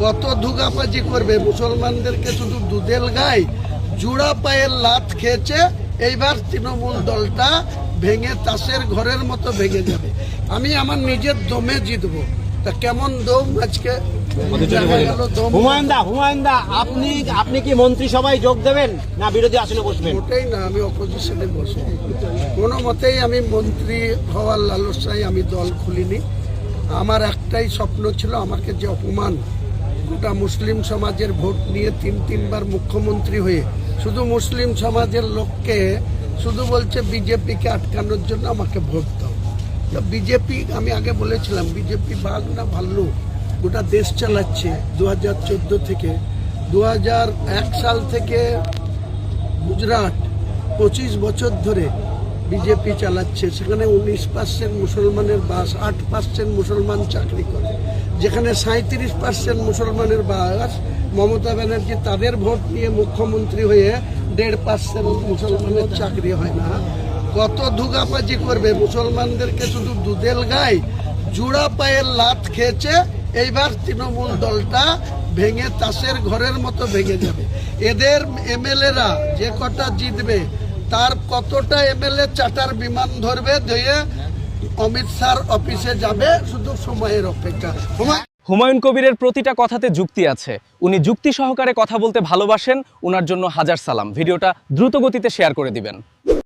কত ধুকাবাজি করবে? মুসলমানদেরকে শুধু দুধেল গায়, জোড়া পায়ের লাত খেয়েছে। এইবার তৃণমূল দলটা ভেঙে তাসের ঘরের মতো ভেঙে যাবে। আমি আমার নিজের দমে জিতবো। তা কেমন দম আজকে দেখা গেল দম। হুমায়ুন দা, আপনি কি মন্ত্রিসভায় যোগ দেবেন না বিরোধী আসনে বসবেন? মোটেই না, আমি অপোজিশনে বসে কোনো মতেই আমি মন্ত্রী হওয়ার লালসায় আমি দল খুলিনি। আমার একটাই স্বপ্ন ছিল, আমাকে যে অপমান গোটা মুসলিম সমাজের ভোট নিয়ে তিনবার মুখ্যমন্ত্রী হয়ে শুধু মুসলিম সমাজের লোককে শুধু বলছে বিজেপিকে আটকানোর জন্য আমাকে ভোট দাও। বিজেপি, আমি আগে বলেছিলাম বিজেপি বাঘ না ভাল্লুক, গোটা দেশ চালাচ্ছে 2014 থেকে 2001 সাল থেকে গুজরাট 25 বছর ধরে বিজেপি চালাচ্ছে। সেখানে 19% মুসলমানের বাস, 8% মুসলমান চাকরি করে। যেখানে 37% মুসলমানের বাস, মমতা ব্যানার্জি তাদের ভোট নিয়ে মুখ্যমন্ত্রী হয়ে 1.5% মুসলমানের চাকরি হয় না। কত ধুকাবাজি করবে? মুসলমানদেরকে শুধু দুধেল গায়, জোড়া পায়ের লাত খেয়েছে। এইবার তৃণমূল দলটা ভেঙে তাসের ঘরের মতো ভেঙে যাবে। এদের এমএলএরা যে কটা জিতবে তার কতটা এমএলএ চার্টার বিমান ধরবে, দিয়ে অমিত শাহর অফিসে যাবে, শুধু সময়ের অপেক্ষা। হুমায়ুন কবিরের প্রতিটা কথাতে যুক্তি আছে। উনি যুক্তি সহকারে কথা বলতে ভালোবাসেন। ওনার জন্য হাজার সালাম। ভিডিওটা দ্রুত গতিতে শেয়ার করে দিবেন।